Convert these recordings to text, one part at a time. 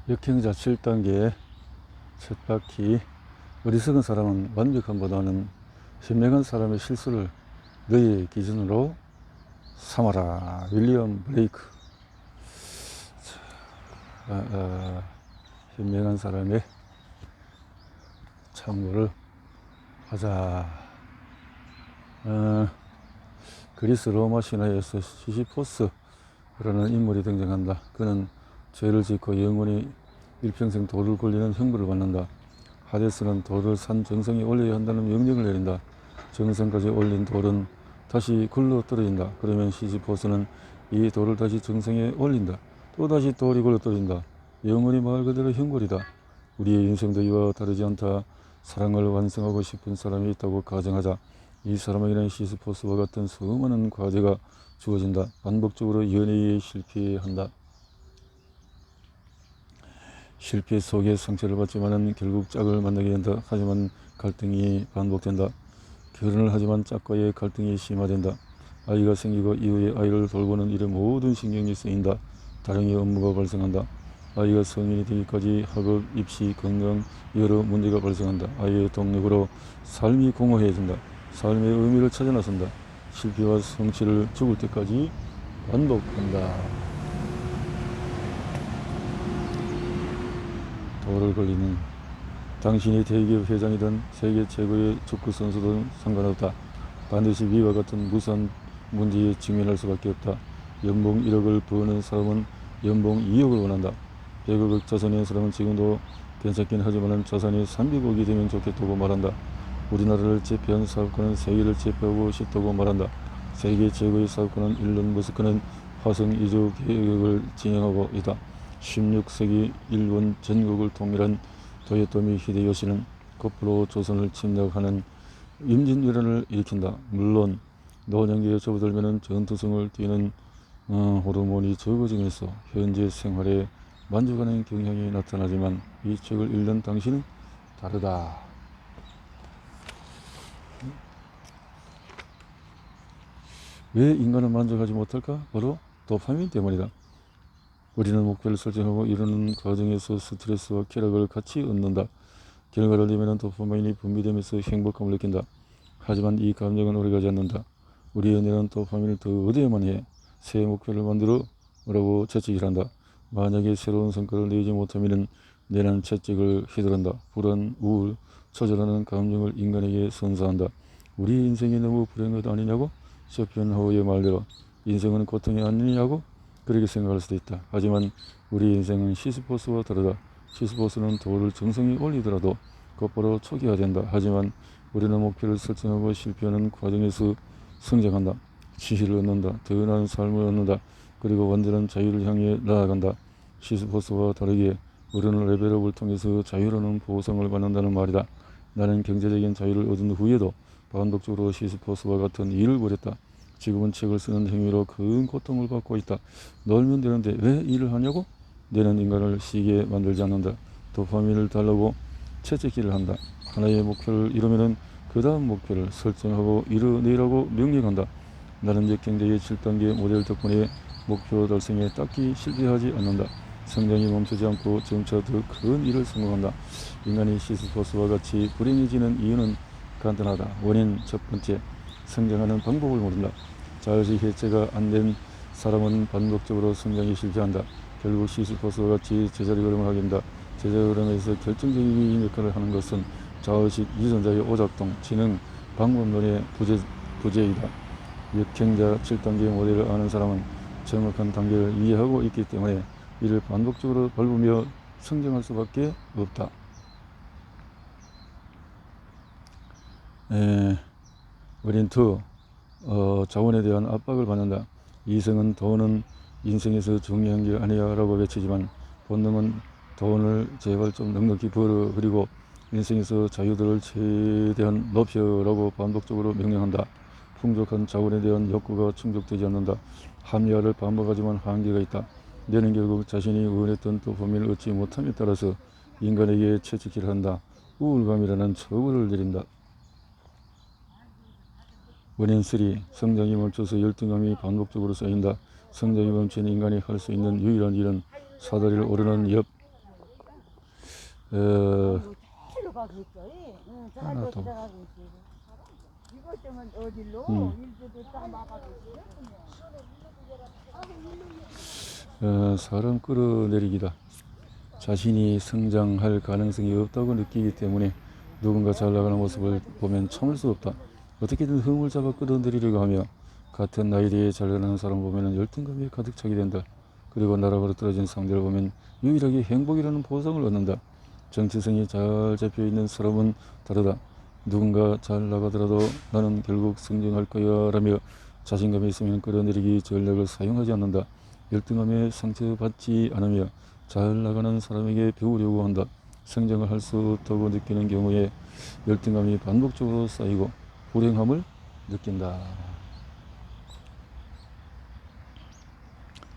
역행자 7단계 첫 바퀴. 어리석은 사람은 완벽함보다는 현명한 사람의 실수를 너의 기준으로 삼아라. 윌리엄 블레이크. 현명한 사람의 참고를 하자. 그리스 로마 신화에서 시시포스라는 인물이 등장한다. 그는 죄를 짓고 영원히 일평생 돌을 굴리는 형벌을 받는다. 하데스는 돌을 산 정상에 올려야 한다는 명령을 내린다. 정상까지 올린 돌은 다시 굴러 떨어진다. 그러면 시시포스는 이 돌을 다시 정상에 올린다. 또다시 돌이 굴러 떨어진다. 영원히 말 그대로 형벌이다. 우리의 인생도 이와 다르지 않다. 사랑을 완성하고 싶은 사람이 있다고 가정하자. 이 사람에게는 시시포스와 같은 수많은 과제가 주어진다. 반복적으로 연애에 실패한다. 실패 속에 상처를 받지만 결국 짝을 만나게 된다. 하지만 갈등이 반복된다. 결혼을 하지만 짝과의 갈등이 심화된다. 아이가 생기고 이후에 아이를 돌보는 일에 모든 신경이 쓰인다. 다량의 업무가 발생한다. 아이가 성인이 되기까지 학업, 입시, 건강 여러 문제가 발생한다. 아이의 동력으로 삶이 공허해진다. 삶의 의미를 찾아 나선다. 실패와 성취를 죽을 때까지 반복한다. 돌을 걸리는 당신이 대기업 회장이든 세계 최고의 축구 선수든 상관없다. 반드시 위와 같은 무수한 문제에 직면할 수밖에 없다. 연봉 1억을 버는 사람은 연봉 2억을 원한다. 100억 자산의 사람은 지금도 괜찮긴 하지만 자산이 300억이 되면 좋겠다고 말한다. 우리나라를 제패한 사업가는 세계를 제패하고 싶다고 말한다. 세계 최고의 사업가는 일론 머스크는 화성 이주 계획을 진행하고 있다. 16세기 일본 전국을 통일한 도요토미 히데요시는 거꾸로 조선을 침략하는 임진왜란을 일으킨다. 물론 노년기에 접어들면 전투성을 띠는 호르몬이 적어지면서 현재 생활에 만족하는 경향이 나타나지만 이 책을 읽는 당신은 다르다. 왜 인간은 만족하지 못할까? 바로 도파민 때문이다. 우리는 목표를 설정하고 이루는 과정에서 스트레스와 쾌락을 같이 얻는다. 결과를 내면 도파민이 분비되면서 행복감을 느낀다. 하지만 이 감정은 오래가지 않는다. 우리의 뇌는 도파민을 더 얻어야만 해. 새 목표를 만들어라고 채찍을 한다. 만약에 새로운 성과를 내지 못하면 뇌는 채찍을 휘두른다. 불안, 우울, 처절하는 감정을 인간에게 선사한다. 우리 인생이 너무 불행한 것 아니냐고? 쇼펜하우어의 말대로 인생은 고통이 아니냐고? 그렇게 생각할 수도 있다. 하지만 우리 인생은 시스포스와 다르다. 시스포스는 돌을 정성에 올리더라도 곧바로 초기화된다. 하지만 우리는 목표를 설정하고 실패하는 과정에서 성장한다. 지혜를 얻는다. 더 나은 삶을 얻는다. 그리고 완전한 자유를 향해 나아간다. 시스포스와 다르게 우리는 레벨업을 통해서 자유로는 보상을 받는다는 말이다. 나는 경제적인 자유를 얻은 후에도 반복적으로 시스포스와 같은 일을 벌였다. 지금은 책을 쓰는 행위로 큰 고통을 받고 있다. 놀면 되는데 왜 일을 하냐고? 뇌는 인간을 쉬게 만들지 않는다. 도파민을 달라고 채찍질을 한다. 하나의 목표를 이루면 그 다음 목표를 설정하고 이뤄내라고 명령한다. 나는 역경제의 7단계 모델 덕분에 목표 달성에 딱히 실패하지 않는다. 성장이 멈추지 않고 점차 더 큰 일을 성공한다. 인간이 시스포스와 같이 불행해지는 이유는 간단하다. 원인 첫 번째, 성장하는 방법을 모른다. 자의식 해체가 안 된 사람은 반복적으로 성장에 실패한다. 결국 시스포스와 같이 제자리 걸음을 하게 된다. 제자리 걸음에서 결정적인 역할을 하는 것은 자의식 유전자의 오작동, 지능, 방법론의 부재이다. 역행자 7단계 모델을 아는 사람은 정확한 단계를 이해하고 있기 때문에 이를 반복적으로 밟으며 성장할 수밖에 없다. 어린 투, 자원에 대한 압박을 받는다. 이성은 돈은 인생에서 중요한 게 아니야 라고 외치지만 본능은 돈을 제발 좀 넉넉히 벌어, 그리고 인생에서 자유도를 최대한 높여라고 반복적으로 명령한다. 풍족한 자원에 대한 욕구가 충족되지 않는다. 합리화를 반복하지만 한계가 있다. 뇌는 결국 자신이 원했던 도파민을 얻지 못함에 따라서 인간에게 채찍질을 한다. 우울감이라는 처벌을 내린다. 원인 3. 성장이 멈춰서 열등감이 반복적으로 쌓인다. 성장이 멈춘 인간이 할 수 있는 유일한 일은 사다리를 오르는 엽, 절로 가고 있어. 응, 하나 저기로 더. 들어가고 있어. 이것 때문에 어디로? 일주도 딱 막아도 사람 끌어내리기다. 자신이 성장할 가능성이 없다고 느끼기 때문에 누군가 잘 나가는 모습을 보면 참을 수 없다. 어떻게든 흠을 잡아 끌어내리려고 하며 같은 나이대에 잘 나가는 사람 보면 열등감이 가득 차게 된다. 그리고 나락으로 떨어진 상대를 보면 유일하게 행복이라는 보상을 얻는다. 정체성이 잘 잡혀있는 사람은 다르다. 누군가 잘 나가더라도 나는 결국 성장할 거야 라며 자신감이 있으면 끌어내리기 전략을 사용하지 않는다. 열등감에 상처받지 않으며 잘 나가는 사람에게 배우려고 한다. 성장을 할 수 없다고 느끼는 경우에 열등감이 반복적으로 쌓이고 불행함을 느낀다.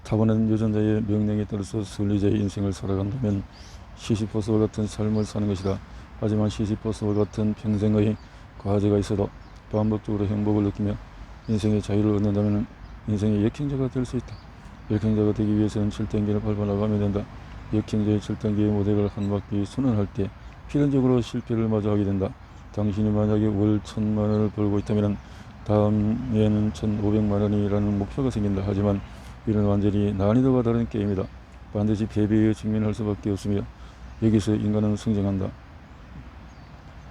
타고난 유전자의 명령에 따라서 순리자의 인생을 살아간다면 시시퍼스와 같은 삶을 사는 것이다. 하지만 시시퍼스와 같은 평생의 과제가 있어도 반복적으로 행복을 느끼며 인생의 자유를 얻는다면 인생의 역행자가 될 수 있다. 역행자가 되기 위해서는 7단계를 밟아 나가면 된다. 역행자의 7단계의 모델을 한 바퀴 순환할 때 필연적으로 실패를 마주하게 된다. 당신이 만약에 월 1,000만원을 벌고 있다면 다음에는 1,500만원이라는 목표가 생긴다. 하지만 이는 완전히 난이도가 다른 게임이다. 반드시 패배에 직면할 수밖에 없으며 여기서 인간은 성장한다.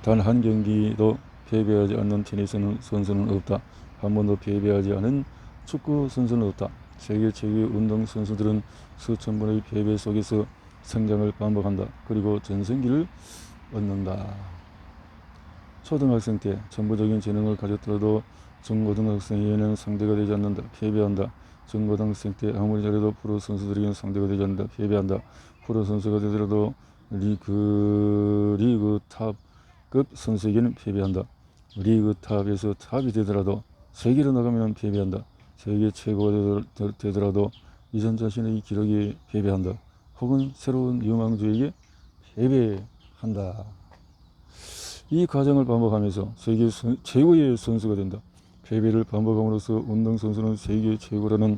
단 한 경기도 패배하지 않는 테니스 선수는 없다. 한 번도 패배하지 않은 축구 선수는 없다. 세계 최고의 운동 선수들은 수천 번의 패배 속에서 성장을 반복한다. 그리고 전성기를 얻는다. 초등학생 때 전부적인 재능을 가졌더라도 중고등학생에게는 상대가 되지 않는다. 패배한다. 중고등학생 때 아무리 잘해도 프로 선수들에게는 상대가 되지 않는다. 패배한다. 프로 선수가 되더라도 리그 탑급 선수에게는 패배한다. 리그 탑에서 탑이 되더라도 세계로 나가면 패배한다. 세계 최고가 되더라도 이전 자신의 기록에 패배한다. 혹은 새로운 유망주에게 패배한다. 이 과정을 반복하면서 세계 최고의 선수가 된다. 패배를 반복함으로써 운동선수는 세계 최고라는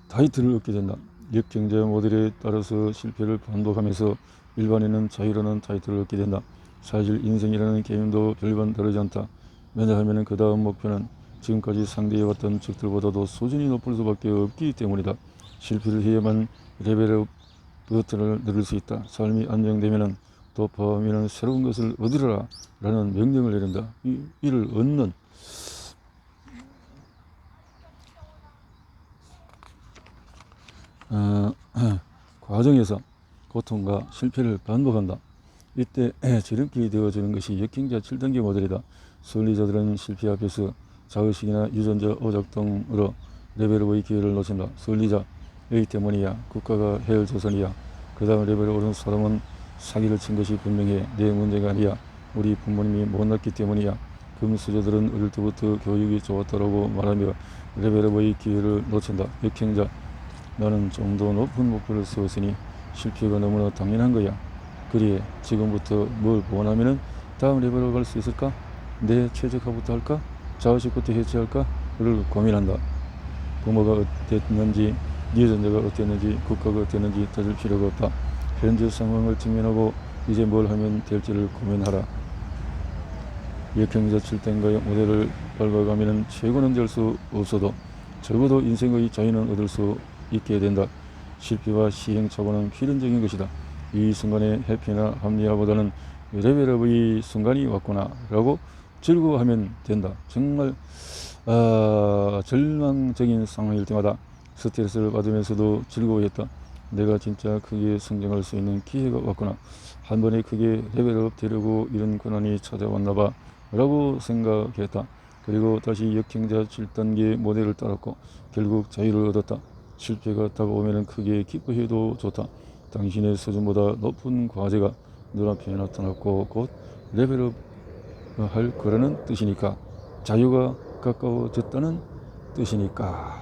타이틀을 얻게 된다. 역경자 모델에 따라서 실패를 반복하면서 일반인은 자유라는 타이틀을 얻게 된다. 사실 인생이라는 게임도 별반 다르지 않다. 왜냐하면 그 다음 목표는 지금까지 상대해왔던 적들보다도 수준이 높을 수밖에 없기 때문이다. 실패를 해야만 레벨업 버튼을 누를 수 있다. 삶이 안정되면 도파민은 새로운 것을 얻으라 라는 명령을 내린다. 이를 얻는 과정에서 고통과 실패를 반복한다. 이때 지름길이 되어주는 것이 역행자 7단계 모델이다. 순리자들은 실패 앞에서 자의식이나 유전자 오작 등으로 레벨업의 기회를 놓친다. 순리자 A 때문이야. 국가가 해열 조선이야. 그 다음 레벨에 오른 사람은 사기를 친 것이 분명해. 내 문제가 아니야. 우리 부모님이 못났기 때문이야. 금수저들은 어릴 때부터 교육이 좋았다라고 말하며 레벨업의 기회를 놓친다. 역행자 나는 좀 더 높은 목표를 세웠으니 실패가 너무나 당연한 거야. 그래 지금부터 뭘 원하면은 다음 레벨로 갈 수 있을까? 내 최적화부터 할까? 자의식부터 해체할까? 를 고민한다. 부모가 어땠는지 유전자가 어땠는지 국가가 어땠는지 따질 필요가 없다. 현재 상황을 직면하고 이제 뭘 하면 될지를 고민하라. 역행자 7단계의 모델을 밟아가면 최고는 될 수 없어도 적어도 인생의 자유는 얻을 수 있게 된다. 실패와 시행착오는 필연적인 것이다. 이 순간의 해피나 합리화보다는 레벨업의 순간이 왔구나 라고 즐거워하면 된다. 정말 절망적인 상황일 때마다 스트레스를 받으면서도 즐거워했다. 내가 진짜 크게 성장할 수 있는 기회가 왔구나. 한 번에 크게 레벨업 되려고 이런 고난이 찾아왔나봐 라고 생각했다. 그리고 다시 역행자 7단계 모델을 따랐고 결국 자유를 얻었다. 실패가 다가오면 크게 기뻐해도 좋다. 당신의 수준보다 높은 과제가 눈앞에 나타났고 곧 레벨업 할 거라는 뜻이니까. 자유가 가까워졌다는 뜻이니까.